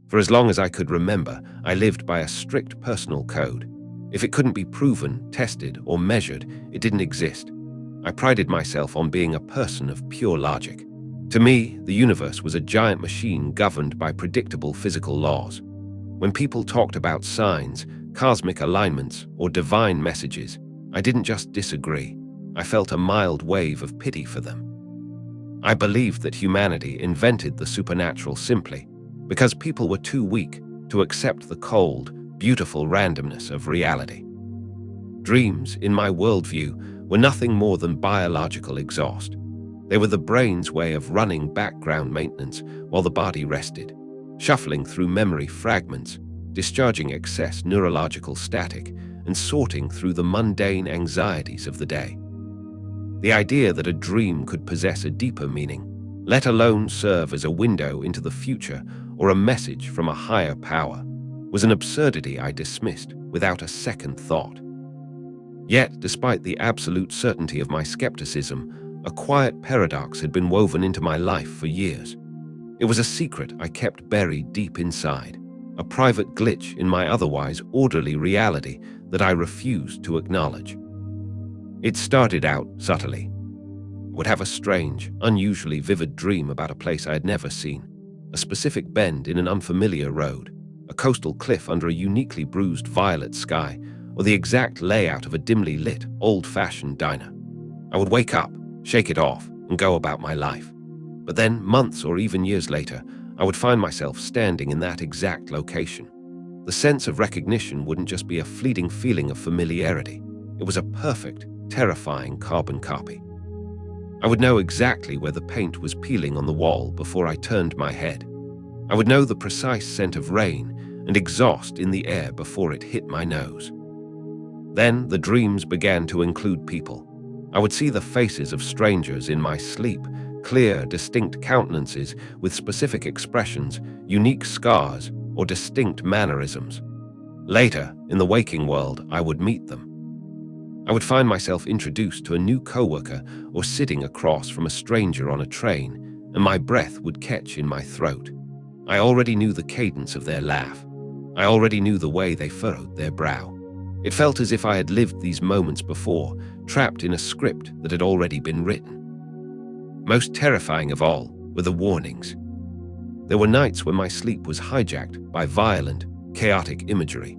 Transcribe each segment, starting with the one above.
For as long as I could remember, I lived by a strict personal code. If it couldn't be proven, tested, or measured, it didn't exist. I prided myself on being a person of pure logic. To me, the universe was a giant machine governed by predictable physical laws. When people talked about signs, cosmic alignments, or divine messages, I didn't just disagree. I felt a mild wave of pity for them. I believed that humanity invented the supernatural simply because people were too weak to accept the cold, beautiful randomness of reality. Dreams, in my worldview, were nothing more than biological exhaust. They were the brain's way of running background maintenance while the body rested, shuffling through memory fragments, discharging excess neurological static, and sorting through the mundane anxieties of the day. The idea that a dream could possess a deeper meaning, let alone serve as a window into the future or a message from a higher power, was an absurdity I dismissed without a second thought. Yet, despite the absolute certainty of my skepticism, a quiet paradox had been woven into my life for years. It was a secret I kept buried deep inside, a private glitch in my otherwise orderly reality that I refused to acknowledge. It started out subtly. I would have a strange, unusually vivid dream about a place I had never seen, a specific bend in an unfamiliar road, a coastal cliff under a uniquely bruised violet sky, or the exact layout of a dimly lit, old-fashioned diner. I would wake up, shake it off, and go about my life. But then, months or even years later, I would find myself standing in that exact location. The sense of recognition wouldn't just be a fleeting feeling of familiarity. It was a perfect, terrifying carbon copy. I would know exactly where the paint was peeling on the wall before I turned my head. I would know the precise scent of rain and exhaust in the air before it hit my nose. Then the dreams began to include people. I would see the faces of strangers in my sleep, clear, distinct countenances with specific expressions, unique scars, or distinct mannerisms. Later, in the waking world, I would meet them. I would find myself introduced to a new coworker or sitting across from a stranger on a train, and my breath would catch in my throat. I already knew the cadence of their laugh. I already knew the way they furrowed their brow. It felt as if I had lived these moments before, trapped in a script that had already been written. Most terrifying of all were the warnings. There were nights when my sleep was hijacked by violent, chaotic imagery.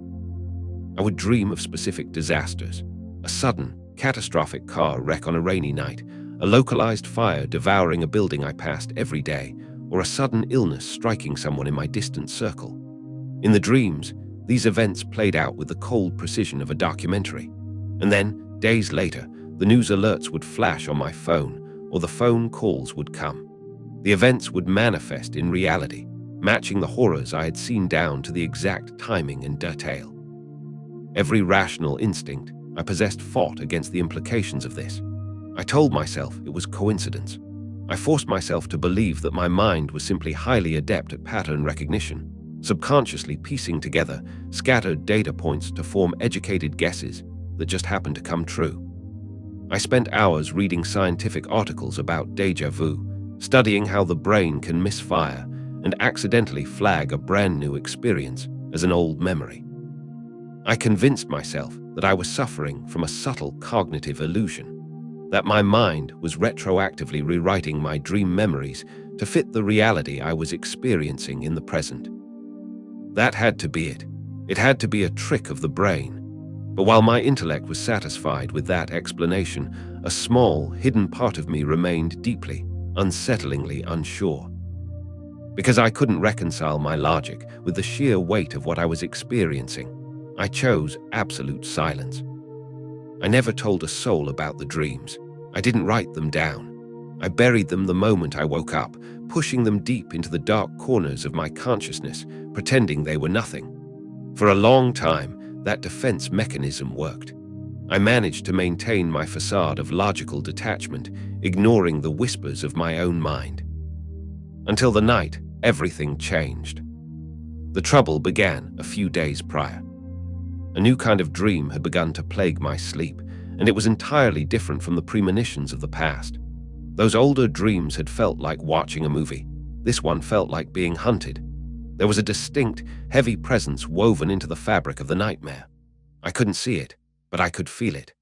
I would dream of specific disasters. A sudden, catastrophic car wreck on a rainy night, a localized fire devouring a building I passed every day, or a sudden illness striking someone in my distant circle. In the dreams, these events played out with the cold precision of a documentary. And then, days later, the news alerts would flash on my phone, or the phone calls would come. The events would manifest in reality, matching the horrors I had seen down to the exact timing and detail. Every rational instinct I possessed fought against the implications of this. I told myself it was coincidence. I forced myself to believe that my mind was simply highly adept at pattern recognition, subconsciously piecing together scattered data points to form educated guesses that just happened to come true. I spent hours reading scientific articles about déjà vu, studying how the brain can misfire and accidentally flag a brand new experience as an old memory. I convinced myself that I was suffering from a subtle cognitive illusion, that my mind was retroactively rewriting my dream memories to fit the reality I was experiencing in the present. That had to be it. It had to be a trick of the brain. But while my intellect was satisfied with that explanation, a small, hidden part of me remained deeply, unsettlingly unsure. Because I couldn't reconcile my logic with the sheer weight of what I was experiencing, I chose absolute silence. I never told a soul about the dreams. I didn't write them down. I buried them the moment I woke up, pushing them deep into the dark corners of my consciousness, pretending they were nothing. For a long time, that defense mechanism worked. I managed to maintain my facade of logical detachment, ignoring the whispers of my own mind. Until the night, everything changed. The trouble began a few days prior. A new kind of dream had begun to plague my sleep, and it was entirely different from the premonitions of the past. Those older dreams had felt like watching a movie. This one felt like being hunted. There was a distinct, heavy presence woven into the fabric of the nightmare. I couldn't see it, but I could feel it.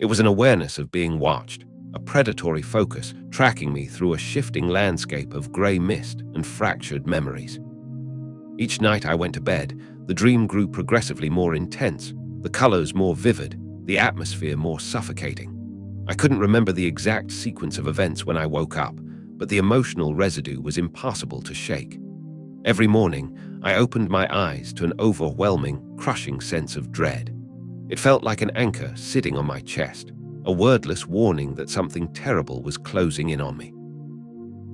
It was an awareness of being watched, a predatory focus tracking me through a shifting landscape of grey mist and fractured memories. Each night I went to bed, the dream grew progressively more intense, the colors more vivid, the atmosphere more suffocating. I couldn't remember the exact sequence of events when I woke up, but the emotional residue was impossible to shake. Every morning, I opened my eyes to an overwhelming, crushing sense of dread. It felt like an anchor sitting on my chest, a wordless warning that something terrible was closing in on me.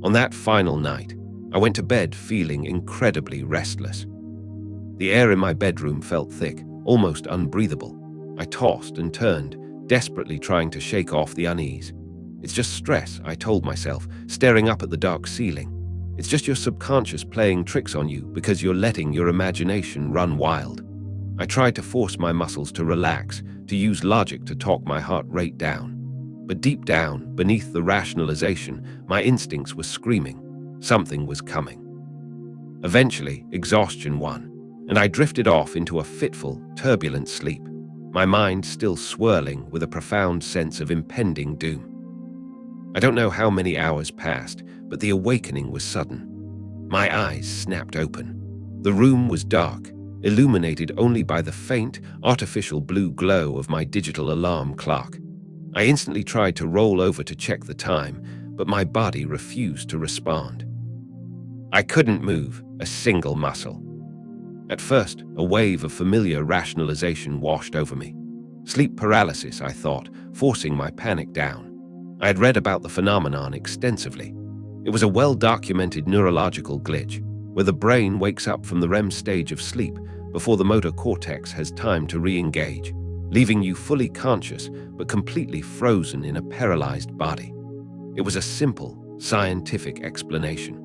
On that final night, I went to bed feeling incredibly restless. The air in my bedroom felt thick, almost unbreathable. I tossed and turned, desperately trying to shake off the unease. It's just stress, I told myself, staring up at the dark ceiling. It's just your subconscious playing tricks on you because you're letting your imagination run wild. I tried to force my muscles to relax, to use logic to talk my heart rate down. But deep down, beneath the rationalization, my instincts were screaming. Something was coming. Eventually, exhaustion won, and I drifted off into a fitful, turbulent sleep, my mind still swirling with a profound sense of impending doom. I don't know how many hours passed, but the awakening was sudden. My eyes snapped open. The room was dark, illuminated only by the faint, artificial blue glow of my digital alarm clock. I instantly tried to roll over to check the time, but my body refused to respond. I couldn't move a single muscle. At first, a wave of familiar rationalization washed over me. Sleep paralysis, I thought, forcing my panic down. I had read about the phenomenon extensively. It was a well-documented neurological glitch, where the brain wakes up from the REM stage of sleep before the motor cortex has time to re-engage, leaving you fully conscious but completely frozen in a paralyzed body. It was a simple, scientific explanation.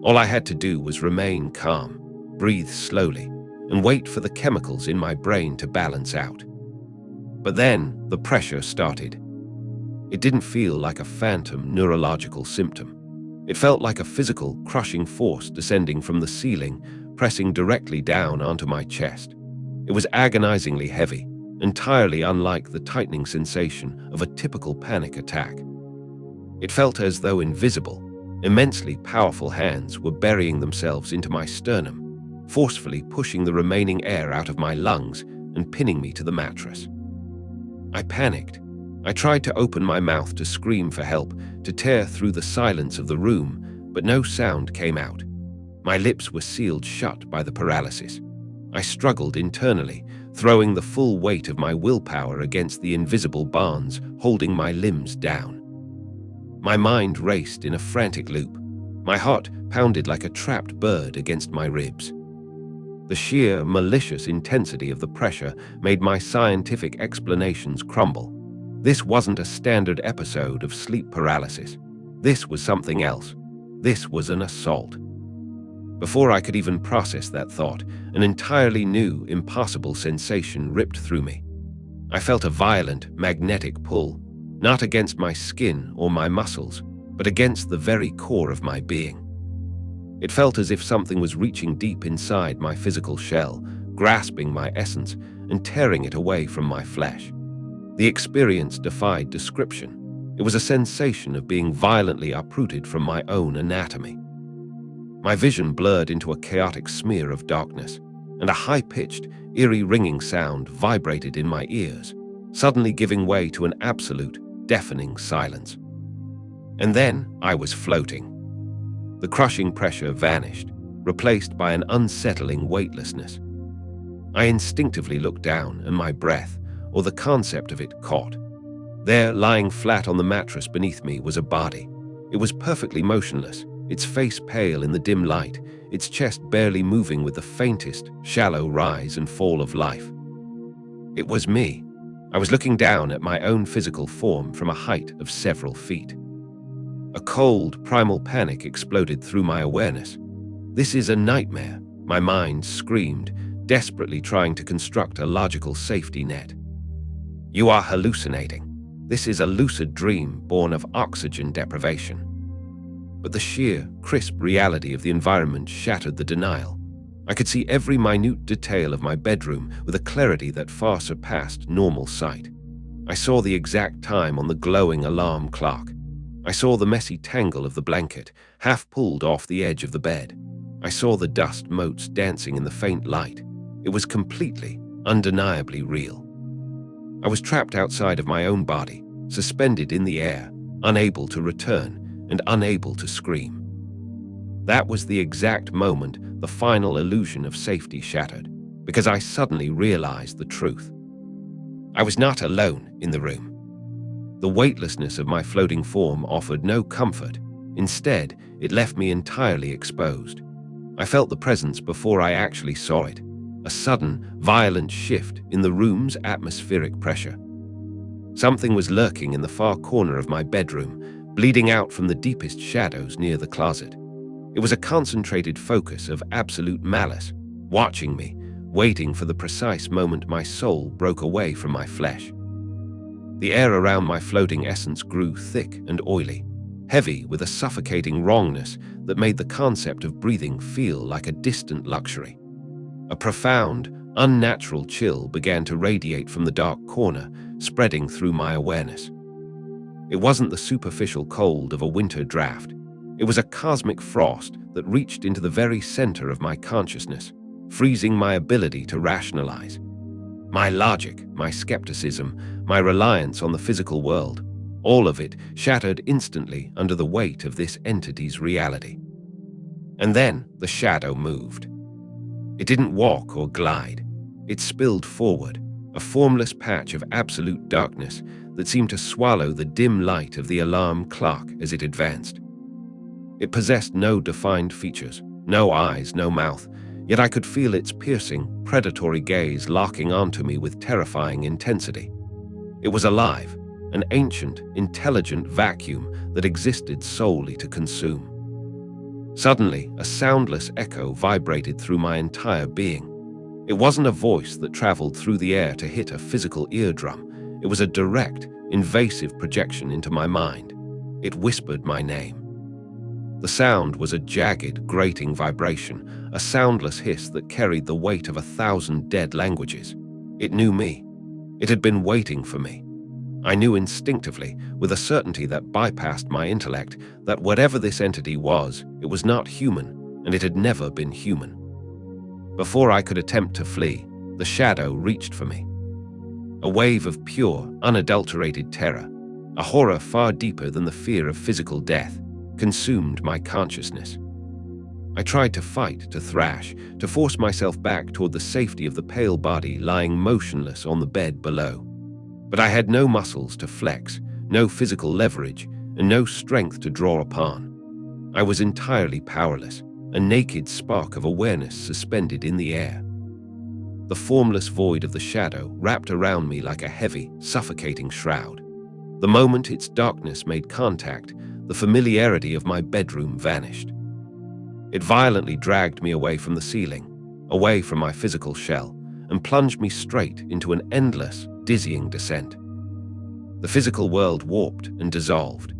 All I had to do was remain calm, breathe slowly, and wait for the chemicals in my brain to balance out. But then the pressure started. It didn't feel like a phantom neurological symptom. It felt like a physical, crushing force descending from the ceiling, pressing directly down onto my chest. It was agonizingly heavy, entirely unlike the tightening sensation of a typical panic attack. It felt as though invisible, immensely powerful hands were burying themselves into my sternum, forcefully pushing the remaining air out of my lungs and pinning me to the mattress. I panicked. I tried to open my mouth to scream for help, to tear through the silence of the room, but no sound came out. My lips were sealed shut by the paralysis. I struggled internally, throwing the full weight of my willpower against the invisible bonds holding my limbs down. My mind raced in a frantic loop. My heart pounded like a trapped bird against my ribs. The sheer, malicious intensity of the pressure made my scientific explanations crumble. This wasn't a standard episode of sleep paralysis. This was something else. This was an assault. Before I could even process that thought, an entirely new, impossible sensation ripped through me. I felt a violent, magnetic pull, not against my skin or my muscles, but against the very core of my being. It felt as if something was reaching deep inside my physical shell, grasping my essence and tearing it away from my flesh. The experience defied description. It was a sensation of being violently uprooted from my own anatomy. My vision blurred into a chaotic smear of darkness, and a high-pitched, eerie ringing sound vibrated in my ears, suddenly giving way to an absolute, deafening silence. And then I was floating. The crushing pressure vanished, replaced by an unsettling weightlessness. I instinctively looked down, and my breath, or the concept of it, caught. There, lying flat on the mattress beneath me, was a body. It was perfectly motionless, its face pale in the dim light, its chest barely moving with the faintest, shallow rise and fall of life. It was me. I was looking down at my own physical form from a height of several feet. A cold, primal panic exploded through my awareness. This is a nightmare, my mind screamed, desperately trying to construct a logical safety net. You are hallucinating. This is a lucid dream born of oxygen deprivation. But the sheer, crisp reality of the environment shattered the denial. I could see every minute detail of my bedroom with a clarity that far surpassed normal sight. I saw the exact time on the glowing alarm clock. I saw the messy tangle of the blanket, half pulled off the edge of the bed. I saw the dust motes dancing in the faint light. It was completely, undeniably real. I was trapped outside of my own body, suspended in the air, unable to return and unable to scream. That was the exact moment the final illusion of safety shattered, because I suddenly realized the truth. I was not alone in the room. The weightlessness of my floating form offered no comfort. Instead, it left me entirely exposed. I felt the presence before I actually saw it, a sudden, violent shift in the room's atmospheric pressure. Something was lurking in the far corner of my bedroom, bleeding out from the deepest shadows near the closet. It was a concentrated focus of absolute malice, watching me, waiting for the precise moment my soul broke away from my flesh. The air around my floating essence grew thick and oily, heavy with a suffocating wrongness that made the concept of breathing feel like a distant luxury. A profound, unnatural chill began to radiate from the dark corner, spreading through my awareness. It wasn't the superficial cold of a winter draft. It was a cosmic frost that reached into the very center of my consciousness, freezing my ability to rationalize. My logic, my skepticism, my reliance on the physical world, all of it shattered instantly under the weight of this entity's reality. And then the shadow moved. It didn't walk or glide. It spilled forward, a formless patch of absolute darkness that seemed to swallow the dim light of the alarm clock as it advanced. It possessed no defined features, no eyes, no mouth, yet I could feel its piercing, predatory gaze locking onto me with terrifying intensity. It was alive, an ancient, intelligent vacuum that existed solely to consume. Suddenly, a soundless echo vibrated through my entire being. It wasn't a voice that traveled through the air to hit a physical eardrum. It was a direct, invasive projection into my mind. It whispered my name. The sound was a jagged, grating vibration, a soundless hiss that carried the weight of 1,000 dead languages. It knew me. It had been waiting for me. I knew instinctively, with a certainty that bypassed my intellect, that whatever this entity was, it was not human, and it had never been human. Before I could attempt to flee, the shadow reached for me. A wave of pure, unadulterated terror, a horror far deeper than the fear of physical death, consumed my consciousness. I tried to fight, to thrash, to force myself back toward the safety of the pale body lying motionless on the bed below. But I had no muscles to flex, no physical leverage, and no strength to draw upon. I was entirely powerless, a naked spark of awareness suspended in the air. The formless void of the shadow wrapped around me like a heavy, suffocating shroud. The moment its darkness made contact, the familiarity of my bedroom vanished. It violently dragged me away from the ceiling, away from my physical shell, and plunged me straight into an endless, dizzying descent. The physical world warped and dissolved.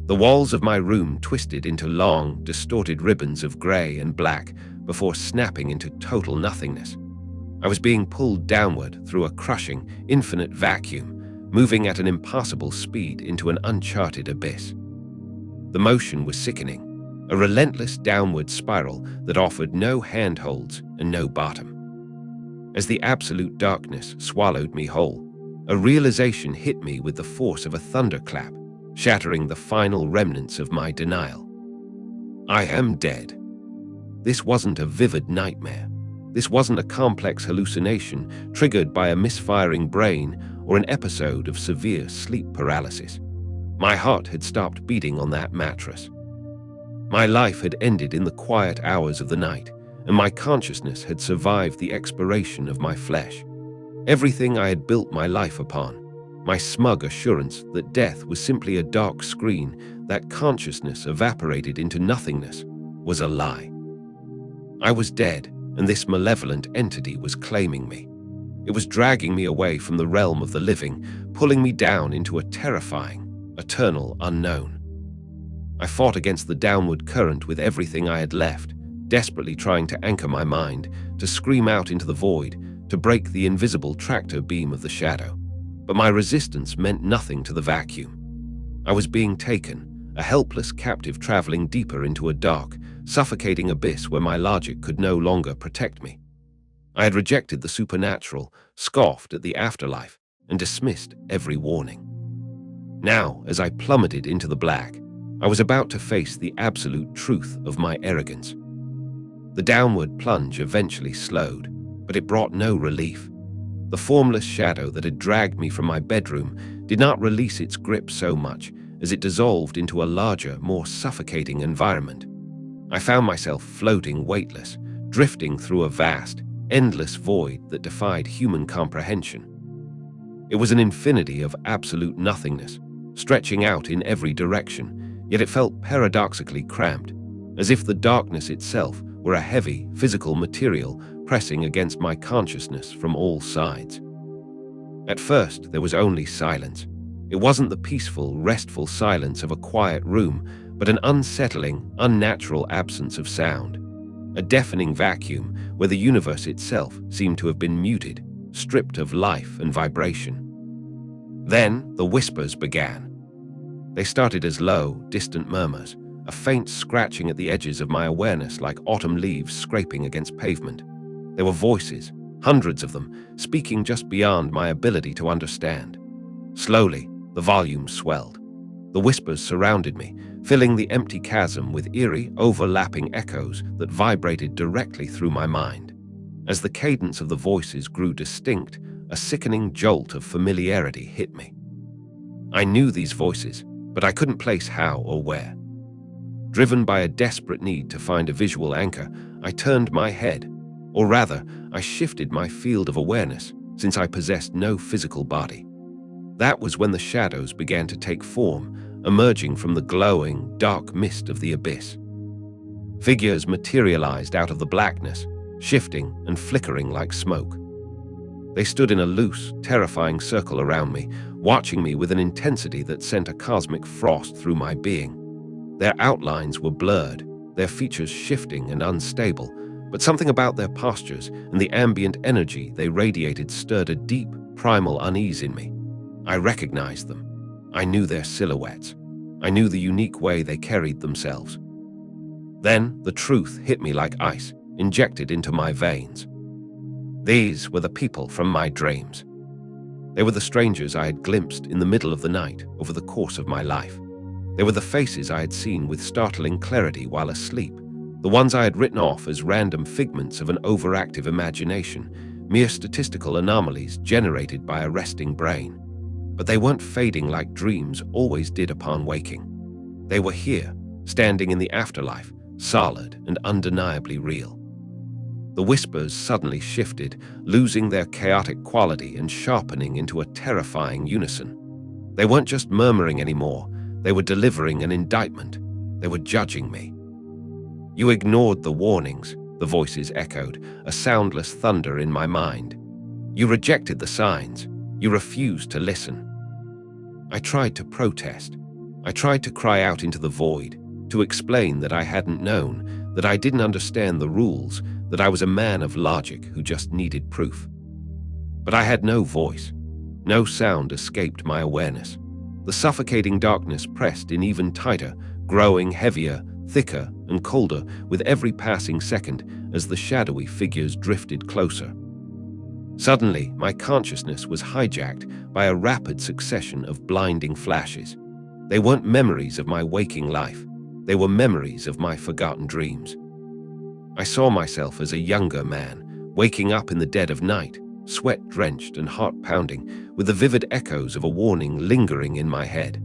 The walls of my room twisted into long, distorted ribbons of gray and black before snapping into total nothingness. I was being pulled downward through a crushing, infinite vacuum, moving at an impossible speed into an uncharted abyss. The motion was sickening, a relentless downward spiral that offered no handholds and no bottom. As the absolute darkness swallowed me whole, a realization hit me with the force of a thunderclap, shattering the final remnants of my denial. I am dead. This wasn't a vivid nightmare. This wasn't a complex hallucination triggered by a misfiring brain or an episode of severe sleep paralysis. My heart had stopped beating on that mattress. My life had ended in the quiet hours of the night, and my consciousness had survived the expiration of my flesh. Everything I had built my life upon, my smug assurance that death was simply a dark screen, that consciousness evaporated into nothingness, was a lie. I was dead, and this malevolent entity was claiming me. It was dragging me away from the realm of the living, pulling me down into a terrifying, eternal unknown. I fought against the downward current with everything I had left, desperately trying to anchor my mind, to scream out into the void, to break the invisible tractor beam of the shadow. But my resistance meant nothing to the vacuum. I was being taken, a helpless captive traveling deeper into a dark, suffocating abyss where my logic could no longer protect me. I had rejected the supernatural, scoffed at the afterlife, and dismissed every warning. Now, as I plummeted into the black, I was about to face the absolute truth of my arrogance. The downward plunge eventually slowed, but it brought no relief. The formless shadow that had dragged me from my bedroom did not release its grip so much as it dissolved into a larger, more suffocating environment. I found myself floating weightless, drifting through a vast, endless void that defied human comprehension. It was an infinity of absolute nothingness, stretching out in every direction, yet it felt paradoxically cramped, as if the darkness itself were a heavy, physical material pressing against my consciousness from all sides. At first, there was only silence. It wasn't the peaceful, restful silence of a quiet room, but an unsettling, unnatural absence of sound. A deafening vacuum where the universe itself seemed to have been muted, stripped of life and vibration. Then the whispers began. They started as low, distant murmurs, a faint scratching at the edges of my awareness like autumn leaves scraping against pavement. There were voices, hundreds of them, speaking just beyond my ability to understand. Slowly, the volume swelled. The whispers surrounded me, filling the empty chasm with eerie, overlapping echoes that vibrated directly through my mind. As the cadence of the voices grew distinct, a sickening jolt of familiarity hit me. I knew these voices, but I couldn't place how or where. Driven by a desperate need to find a visual anchor, I turned my head, or rather, I shifted my field of awareness, since I possessed no physical body. That was when the shadows began to take form, emerging from the glowing, dark mist of the abyss. Figures materialized out of the blackness, shifting and flickering like smoke. They stood in a loose, terrifying circle around me, watching me with an intensity that sent a cosmic frost through my being. Their outlines were blurred, their features shifting and unstable, but something about their postures and the ambient energy they radiated stirred a deep, primal unease in me. I recognized them. I knew their silhouettes. I knew the unique way they carried themselves. Then the truth hit me like ice, injected into my veins. These were the people from my dreams. They were the strangers I had glimpsed in the middle of the night over the course of my life. They were the faces I had seen with startling clarity while asleep, the ones I had written off as random figments of an overactive imagination, mere statistical anomalies generated by a resting brain. But they weren't fading like dreams always did upon waking. They were here, standing in the afterlife, solid and undeniably real. The whispers suddenly shifted, losing their chaotic quality and sharpening into a terrifying unison. They weren't just murmuring anymore, they were delivering an indictment. They were judging me. "You ignored the warnings," the voices echoed, a soundless thunder in my mind. "You rejected the signs. You refused to listen." I tried to protest. I tried to cry out into the void, to explain that I hadn't known, that I didn't understand the rules, that I was a man of logic who just needed proof. But I had no voice. No sound escaped my awareness. The suffocating darkness pressed in even tighter, growing heavier, thicker and colder with every passing second as the shadowy figures drifted closer. Suddenly, my consciousness was hijacked by a rapid succession of blinding flashes. They weren't memories of my waking life. They were memories of my forgotten dreams. I saw myself as a younger man, waking up in the dead of night, sweat-drenched and heart-pounding, with the vivid echoes of a warning lingering in my head.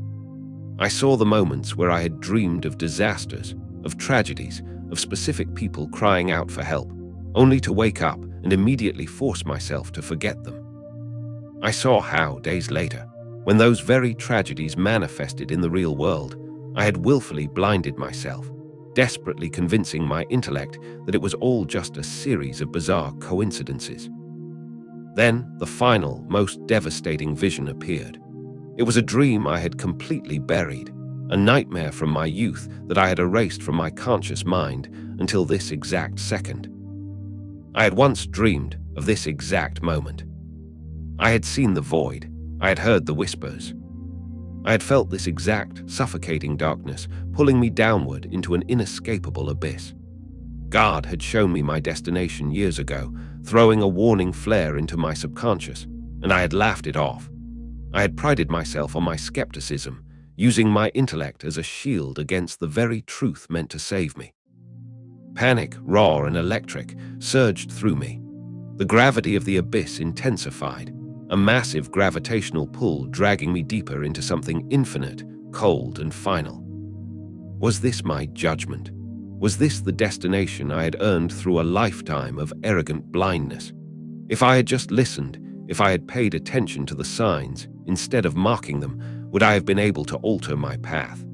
I saw the moments where I had dreamed of disasters, of tragedies, of specific people crying out for help, only to wake up and immediately force myself to forget them. I saw how, days later, when those very tragedies manifested in the real world, I had willfully blinded myself, desperately convincing my intellect that it was all just a series of bizarre coincidences. Then, the final, most devastating vision appeared. It was a dream I had completely buried, a nightmare from my youth that I had erased from my conscious mind until this exact second. I had once dreamed of this exact moment. I had seen the void. I had heard the whispers. I had felt this exact, suffocating darkness pulling me downward into an inescapable abyss. God had shown me my destination years ago, throwing a warning flare into my subconscious, and I had laughed it off. I had prided myself on my skepticism, using my intellect as a shield against the very truth meant to save me. Panic, raw and electric, surged through me. The gravity of the abyss intensified, a massive gravitational pull dragging me deeper into something infinite, cold and final. Was this my judgment? Was this the destination I had earned through a lifetime of arrogant blindness? If I had just listened, if I had paid attention to the signs, instead of marking them, would I have been able to alter my path?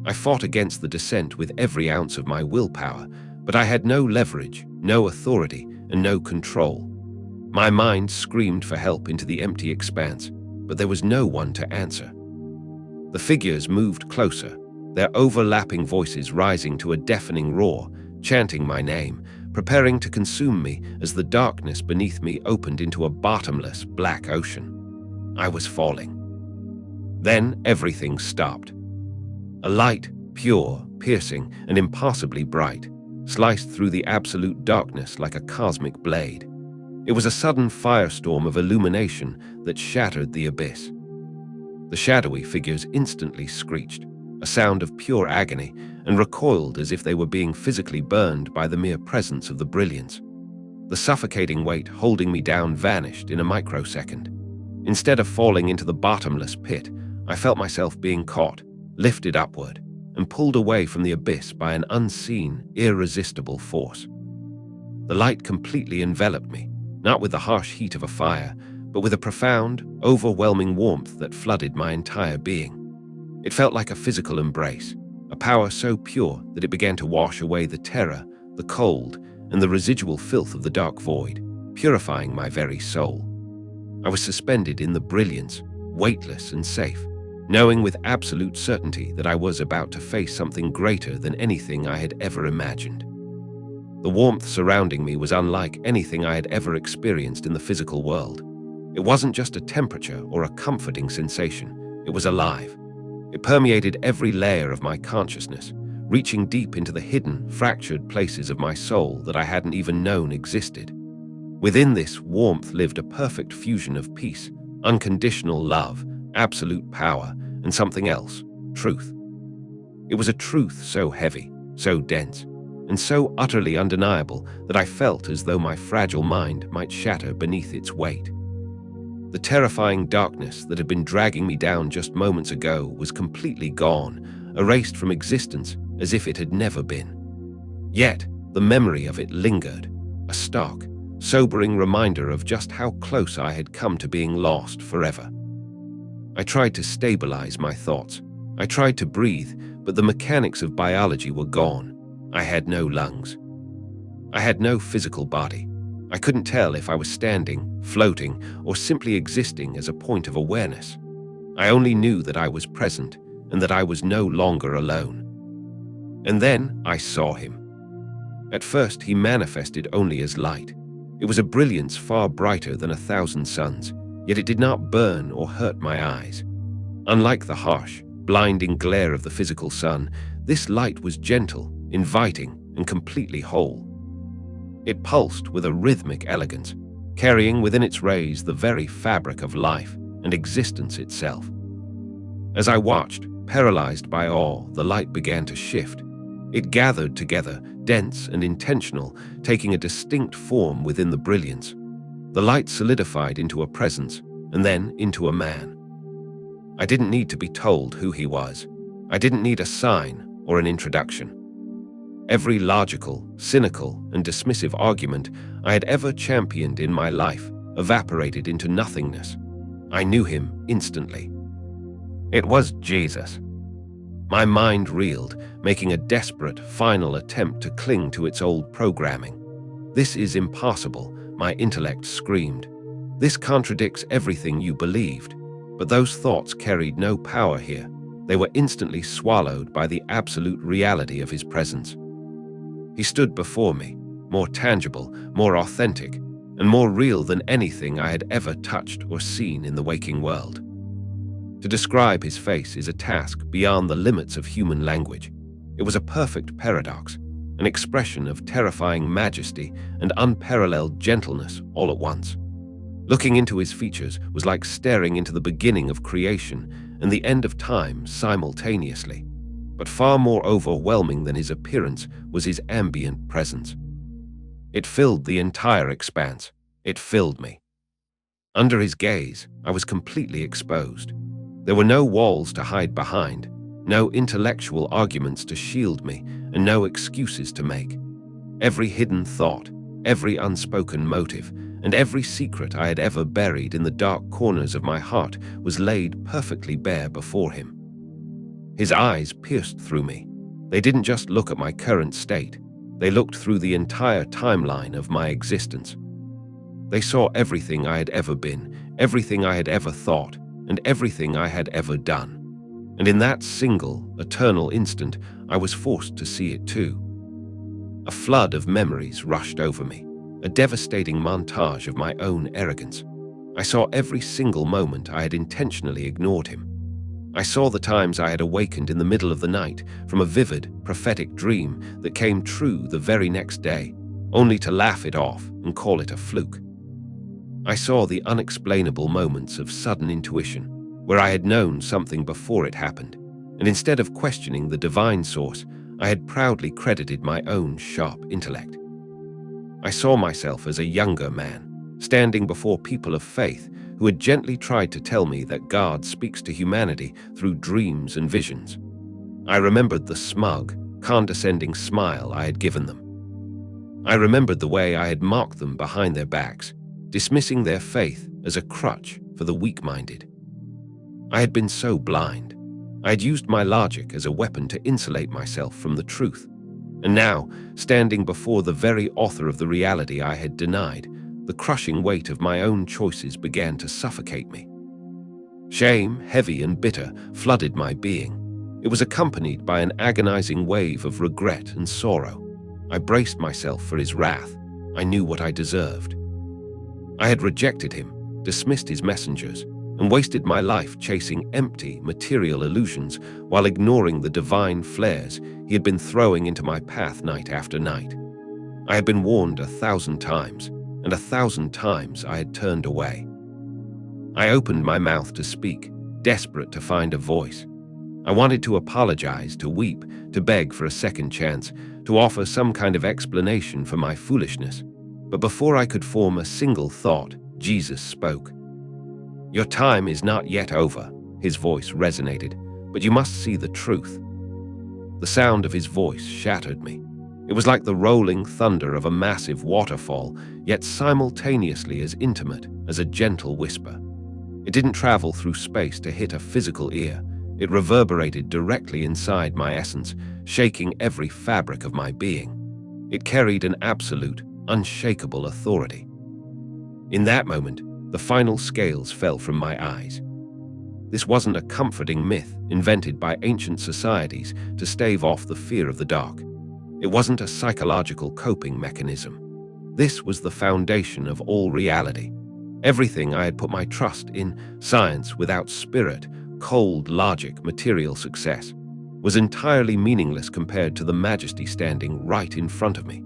I fought against the descent with every ounce of my willpower, but I had no leverage, no authority, and no control. My mind screamed for help into the empty expanse, but there was no one to answer. The figures moved closer, their overlapping voices rising to a deafening roar, chanting my name, preparing to consume me as the darkness beneath me opened into a bottomless black ocean. I was falling. Then everything stopped. A light, pure, piercing, and impossibly bright, sliced through the absolute darkness like a cosmic blade. It was a sudden firestorm of illumination that shattered the abyss. The shadowy figures instantly screeched, a sound of pure agony, and recoiled as if they were being physically burned by the mere presence of the brilliance. The suffocating weight holding me down vanished in a microsecond. Instead of falling into the bottomless pit, I felt myself being caught, lifted upward, and pulled away from the abyss by an unseen, irresistible force. The light completely enveloped me, not with the harsh heat of a fire, but with a profound, overwhelming warmth that flooded my entire being. It felt like a physical embrace, a power so pure that it began to wash away the terror, the cold, and the residual filth of the dark void, purifying my very soul. I was suspended in the brilliance, weightless and safe, knowing with absolute certainty that I was about to face something greater than anything I had ever imagined. The warmth surrounding me was unlike anything I had ever experienced in the physical world. It wasn't just a temperature or a comforting sensation, it was alive. It permeated every layer of my consciousness, reaching deep into the hidden, fractured places of my soul that I hadn't even known existed. Within this warmth lived a perfect fusion of peace, unconditional love, absolute power, and something else, truth. It was a truth so heavy, so dense, and so utterly undeniable that I felt as though my fragile mind might shatter beneath its weight. The terrifying darkness that had been dragging me down just moments ago was completely gone, erased from existence as if it had never been. Yet, the memory of it lingered, a stark, sobering reminder of just how close I had come to being lost forever. I tried to stabilize my thoughts. I tried to breathe, but the mechanics of biology were gone. I had no lungs. I had no physical body. I couldn't tell if I was standing, floating, or simply existing as a point of awareness. I only knew that I was present and that I was no longer alone. And then I saw him. At first, he manifested only as light. It was a brilliance far brighter than 1,000 suns, yet it did not burn or hurt my eyes. Unlike the harsh, blinding glare of the physical sun, this light was gentle, inviting, and completely whole. It pulsed with a rhythmic elegance, carrying within its rays the very fabric of life and existence itself. As I watched, paralyzed by awe, the light began to shift. It gathered together, dense and intentional, taking a distinct form within the brilliance. The light solidified into a presence, and then into a man. I didn't need to be told who he was. I didn't need a sign or an introduction. Every logical, cynical, and dismissive argument I had ever championed in my life evaporated into nothingness. I knew him instantly. It was Jesus. My mind reeled, making a desperate, final attempt to cling to its old programming. "This is impossible," my intellect screamed. "This contradicts everything you believed." But those thoughts carried no power here. they were instantly swallowed by the absolute reality of his presence. He stood before me, more tangible, more authentic, and more real than anything I had ever touched or seen in the waking world. To describe his face is a task beyond the limits of human language. It was a perfect paradox, an expression of terrifying majesty and unparalleled gentleness all at once. Looking into his features was like staring into the beginning of creation and the end of time simultaneously. But far more overwhelming than his appearance was his ambient presence. It filled the entire expanse. It filled me. Under his gaze, I was completely exposed. There were no walls to hide behind, no intellectual arguments to shield me, and no excuses to make. Every hidden thought, every unspoken motive, and every secret I had ever buried in the dark corners of my heart was laid perfectly bare before him. His eyes pierced through me. They didn't just look at my current state. They looked through the entire timeline of my existence. They saw everything I had ever been, everything I had ever thought, and everything I had ever done. And in that single, eternal instant, I was forced to see it too. A flood of memories rushed over me, a devastating montage of my own arrogance. I saw every single moment I had intentionally ignored him. I saw the times I had awakened in the middle of the night from a vivid, prophetic dream that came true the very next day, only to laugh it off and call it a fluke. I saw the unexplainable moments of sudden intuition, where I had known something before it happened, and instead of questioning the divine source, I had proudly credited my own sharp intellect. I saw myself as a younger man, standing before people of faith who had gently tried to tell me that God speaks to humanity through dreams and visions. I remembered the smug, condescending smile I had given them. I remembered the way I had mocked them behind their backs, dismissing their faith as a crutch for the weak-minded. I had been so blind. I had used my logic as a weapon to insulate myself from the truth. And now, standing before the very author of the reality I had denied, the crushing weight of my own choices began to suffocate me. Shame, heavy and bitter, flooded my being. It was accompanied by an agonizing wave of regret and sorrow. I braced myself for his wrath. I knew what I deserved. I had rejected him, dismissed his messengers, and wasted my life chasing empty, material illusions while ignoring the divine flares he had been throwing into my path night after night. I had been warned 1,000 times, and 1,000 times I had turned away. I opened my mouth to speak, desperate to find a voice. I wanted to apologize, to weep, to beg for a second chance, to offer some kind of explanation for my foolishness. But before I could form a single thought, Jesus spoke. "Your time is not yet over," his voice resonated, "but you must see the truth." The sound of his voice shattered me. It was like the rolling thunder of a massive waterfall, yet simultaneously as intimate as a gentle whisper. It didn't travel through space to hit a physical ear. It reverberated directly inside my essence, shaking every fabric of my being. It carried an absolute, unshakable authority. In that moment, the final scales fell from my eyes. This wasn't a comforting myth invented by ancient societies to stave off the fear of the dark. It wasn't a psychological coping mechanism. This was the foundation of all reality. Everything I had put my trust in, science without spirit, cold logic, material success, was entirely meaningless compared to the majesty standing right in front of me.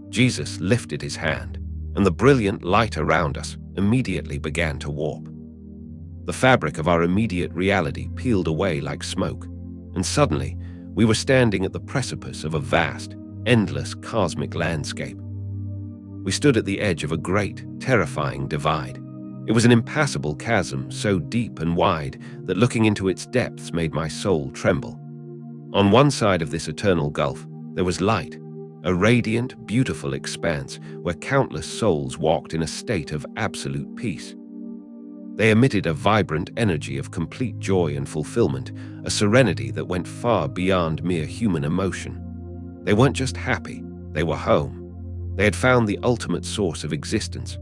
Jesus lifted his hand, and the brilliant light around us immediately began to warp. The fabric of our immediate reality peeled away like smoke, and suddenly we were standing at the precipice of a vast, endless cosmic landscape. We stood at the edge of a great, terrifying divide. It was an impassable chasm so deep and wide that looking into its depths made my soul tremble. On one side of this eternal gulf, there was light, a radiant, beautiful expanse where countless souls walked in a state of absolute peace. They emitted a vibrant energy of complete joy and fulfillment, a serenity that went far beyond mere human emotion. They weren't just happy, they were home. They had found the ultimate source of existence.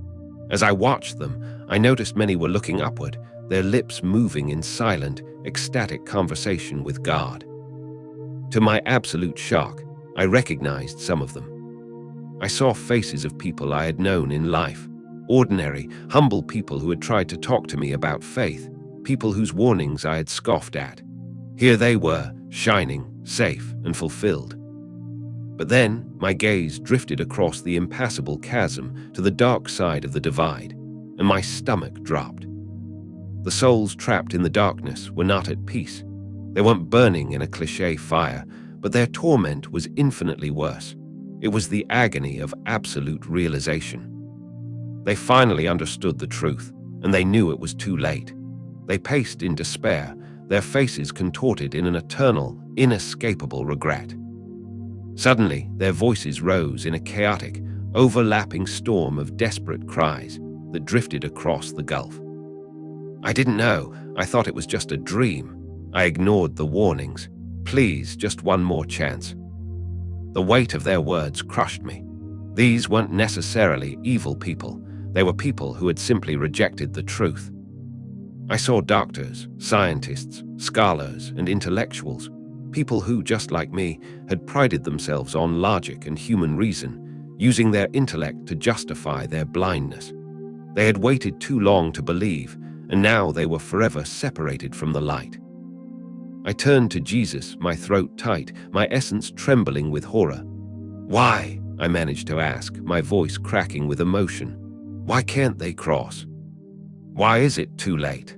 As I watched them, I noticed many were looking upward, their lips moving in silent, ecstatic conversation with God. To my absolute shock, I recognized some of them. I saw faces of people I had known in life, ordinary, humble people who had tried to talk to me about faith, people whose warnings I had scoffed at. Here they were, shining, safe, and fulfilled. But then my gaze drifted across the impassable chasm to the dark side of the divide, and my stomach dropped. The souls trapped in the darkness were not at peace. They weren't burning in a cliché fire, but their torment was infinitely worse. It was the agony of absolute realization. They finally understood the truth, and they knew it was too late. They paced in despair, their faces contorted in an eternal, inescapable regret. Suddenly, their voices rose in a chaotic, overlapping storm of desperate cries that drifted across the gulf. I didn't know. I thought it was just a dream. I ignored the warnings. Please, just one more chance. The weight of their words crushed me. These weren't necessarily evil people. They were people who had simply rejected the truth. I saw doctors, scientists, scholars, and intellectuals, people who, just like me, had prided themselves on logic and human reason, using their intellect to justify their blindness. They had waited too long to believe, and now they were forever separated from the light. I turned to Jesus, my throat tight, my essence trembling with horror. "Why?" I managed to ask, my voice cracking with emotion. "Why can't they cross? Why is it too late?"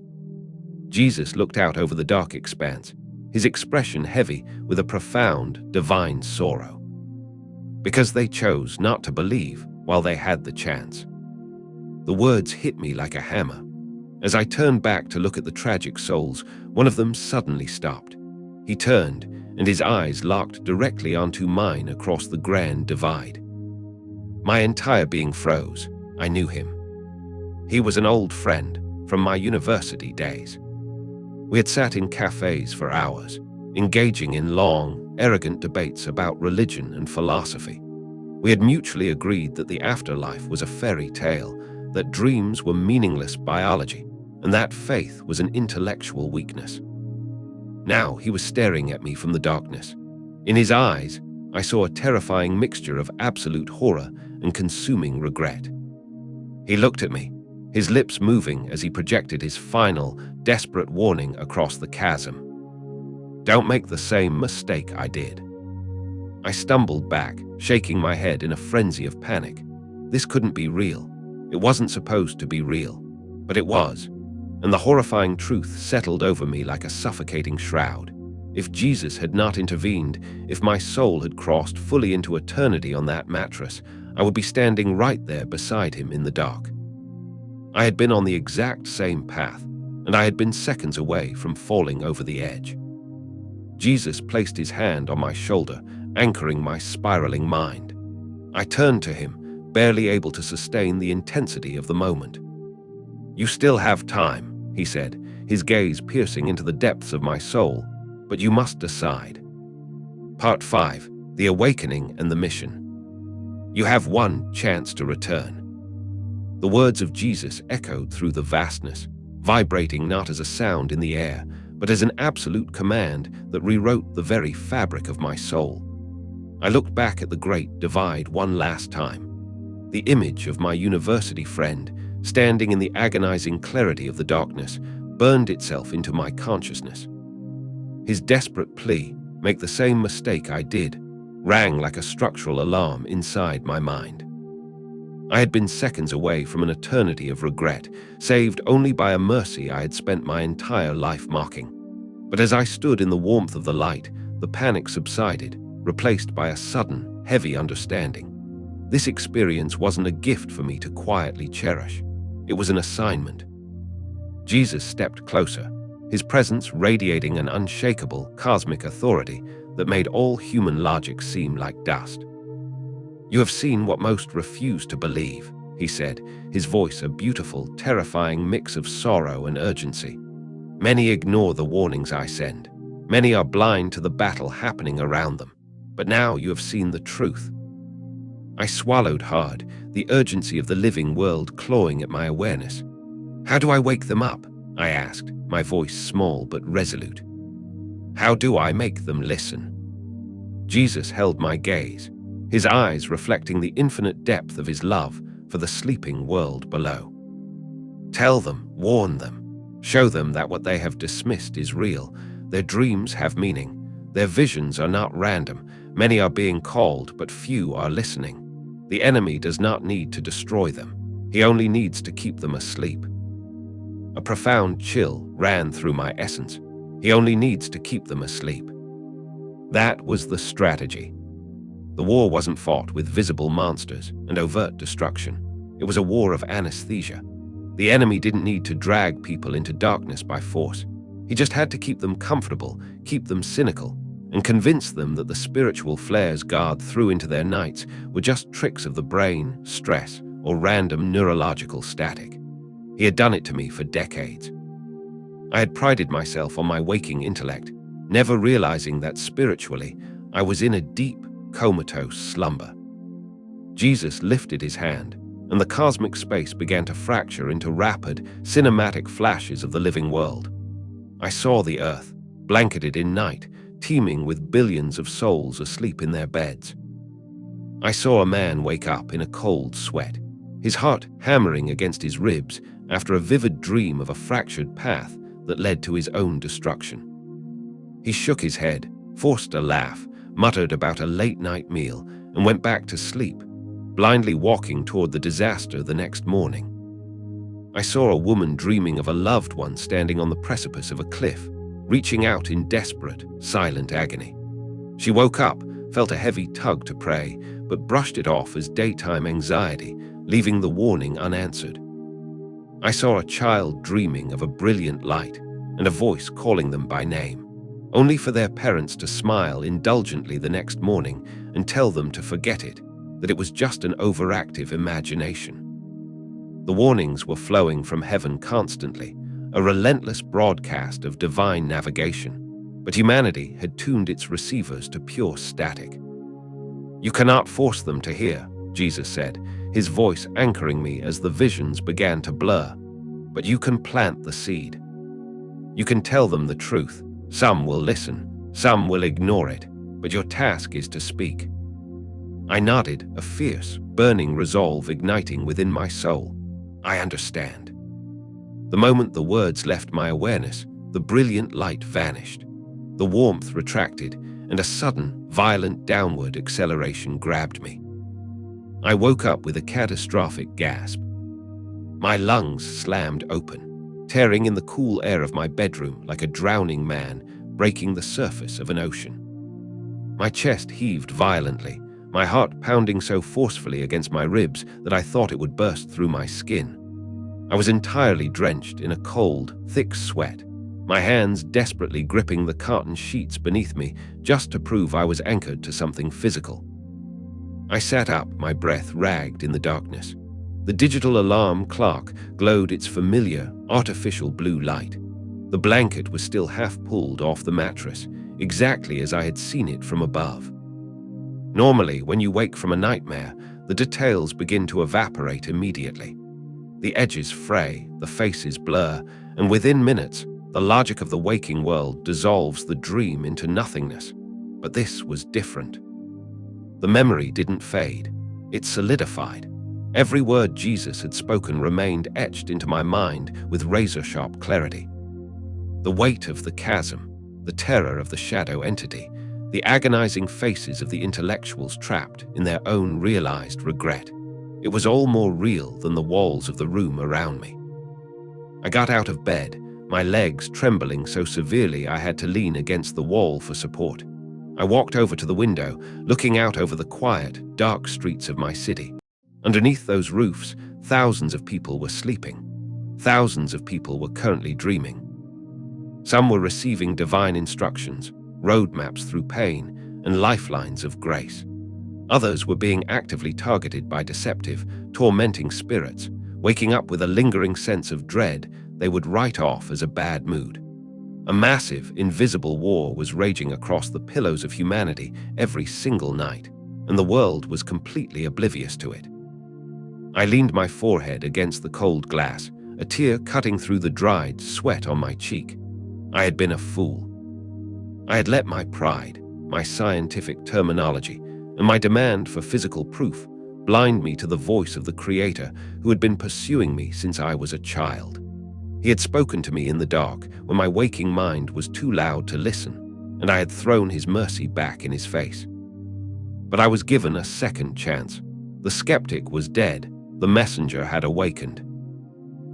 Jesus looked out over the dark expanse, his expression heavy with a profound, divine sorrow. Because they chose not to believe while they had the chance. The words hit me like a hammer. As I turned back to look at the tragic souls, one of them suddenly stopped. He turned, and his eyes locked directly onto mine across the grand divide. My entire being froze. I knew him. He was an old friend from my university days. We had sat in cafes for hours, engaging in long, arrogant debates about religion and philosophy. We had mutually agreed that the afterlife was a fairy tale, that dreams were meaningless biology, and that faith was an intellectual weakness. Now he was staring at me from the darkness. In his eyes, I saw a terrifying mixture of absolute horror and consuming regret. He looked at me, his lips moving as he projected his final, desperate warning across the chasm. "Don't make the same mistake I did." I stumbled back, shaking my head in a frenzy of panic. This couldn't be real. It wasn't supposed to be real, but it was, and the horrifying truth settled over me like a suffocating shroud. If Jesus had not intervened, if my soul had crossed fully into eternity on that mattress, I would be standing right there beside him in the dark. I had been on the exact same path, and I had been seconds away from falling over the edge. Jesus placed his hand on my shoulder, anchoring my spiraling mind. I turned to him, barely able to sustain the intensity of the moment. "You still have time," he said, his gaze piercing into the depths of my soul, "but you must decide." Part 5. The Awakening and the Mission. You have one chance to return. The words of Jesus echoed through the vastness, vibrating not as a sound in the air, but as an absolute command that rewrote the very fabric of my soul. I looked back at the great divide one last time. The image of my university friend, standing in the agonizing clarity of the darkness, burned itself into my consciousness. His desperate plea, "Make the same mistake I did," rang like a structural alarm inside my mind. I had been seconds away from an eternity of regret, saved only by a mercy I had spent my entire life mocking. But as I stood in the warmth of the light, the panic subsided, replaced by a sudden, heavy understanding. This experience wasn't a gift for me to quietly cherish. It was an assignment. Jesus stepped closer, his presence radiating an unshakable, cosmic authority that made all human logic seem like dust. "You have seen what most refuse to believe," he said, his voice a beautiful, terrifying mix of sorrow and urgency. "Many ignore the warnings I send. Many are blind to the battle happening around them. But now you have seen the truth." I swallowed hard, the urgency of the living world clawing at my awareness. How do I wake them up? I asked, my voice small but resolute. How do I make them listen? Jesus held my gaze, his eyes reflecting the infinite depth of his love for the sleeping world below. Tell them, warn them, show them that what they have dismissed is real. Their dreams have meaning. Their visions are not random. Many are being called, but few are listening. The enemy does not need to destroy them. He only needs to keep them asleep. A profound chill ran through my essence. He only needs to keep them asleep. That was the strategy. The war wasn't fought with visible monsters and overt destruction. It was a war of anesthesia. The enemy didn't need to drag people into darkness by force. He just had to keep them comfortable, keep them cynical, and convince them that the spiritual flares God threw into their nights were just tricks of the brain, stress, or random neurological static. He had done it to me for decades. I had prided myself on my waking intellect, never realizing that spiritually I was in a deep, comatose slumber. Jesus lifted his hand, and the cosmic space began to fracture into rapid, cinematic flashes of the living world. I saw the earth, blanketed in night, teeming with billions of souls asleep in their beds. I saw a man wake up in a cold sweat, his heart hammering against his ribs after a vivid dream of a fractured path that led to his own destruction. He shook his head, forced a laugh, muttered about a late-night meal, and went back to sleep, blindly walking toward the disaster the next morning. I saw a woman dreaming of a loved one standing on the precipice of a cliff, reaching out in desperate, silent agony. She woke up, felt a heavy tug to pray, but brushed it off as daytime anxiety, leaving the warning unanswered. I saw a child dreaming of a brilliant light and a voice calling them by name, only for their parents to smile indulgently the next morning and tell them to forget it, that it was just an overactive imagination. The warnings were flowing from heaven constantly, a relentless broadcast of divine navigation, but humanity had tuned its receivers to pure static. You cannot force them to hear, Jesus said, his voice anchoring me as the visions began to blur, but you can plant the seed. You can tell them the truth. Some will listen, some will ignore it, but your task is to speak. I nodded, a fierce, burning resolve igniting within my soul. I understand. The moment the words left my awareness, the brilliant light vanished. The warmth retracted, and a sudden, violent downward acceleration grabbed me. I woke up with a catastrophic gasp. My lungs slammed open, tearing in the cool air of my bedroom like a drowning man breaking the surface of an ocean. My chest heaved violently, my heart pounding so forcefully against my ribs that I thought it would burst through my skin. I was entirely drenched in a cold, thick sweat, my hands desperately gripping the cotton sheets beneath me just to prove I was anchored to something physical. I sat up, my breath ragged in the darkness. The digital alarm clock glowed its familiar, artificial blue light. The blanket was still half pulled off the mattress, exactly as I had seen it from above. Normally, when you wake from a nightmare, the details begin to evaporate immediately. The edges fray, the faces blur, and within minutes, the logic of the waking world dissolves the dream into nothingness. But this was different. The memory didn't fade. It solidified. Every word Jesus had spoken remained etched into my mind with razor-sharp clarity. The weight of the chasm, the terror of the shadow entity, the agonizing faces of the intellectuals trapped in their own realized regret. It was all more real than the walls of the room around me. I got out of bed, my legs trembling so severely I had to lean against the wall for support. I walked over to the window, looking out over the quiet, dark streets of my city. Underneath those roofs, thousands of people were sleeping. Thousands of people were currently dreaming. Some were receiving divine instructions, roadmaps through pain, and lifelines of grace. Others were being actively targeted by deceptive, tormenting spirits, waking up with a lingering sense of dread they would write off as a bad mood. A massive, invisible war was raging across the pillows of humanity every single night, and the world was completely oblivious to it. I leaned my forehead against the cold glass, a tear cutting through the dried sweat on my cheek. I had been a fool. I had let my pride, my scientific terminology, and my demand for physical proof blind me to the voice of the Creator who had been pursuing me since I was a child. He had spoken to me in the dark when my waking mind was too loud to listen, and I had thrown his mercy back in his face. But I was given a second chance. The skeptic was dead. The messenger had awakened.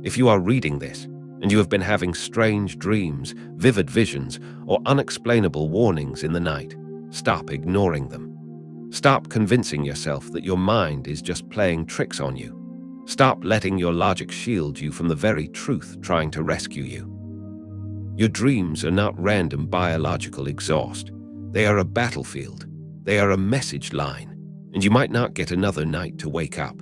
If you are reading this, and you have been having strange dreams, vivid visions, or unexplainable warnings in the night, stop ignoring them. Stop convincing yourself that your mind is just playing tricks on you. Stop letting your logic shield you from the very truth trying to rescue you. Your dreams are not random biological exhaust. They are a battlefield. They are a message line, and you might not get another night to wake up.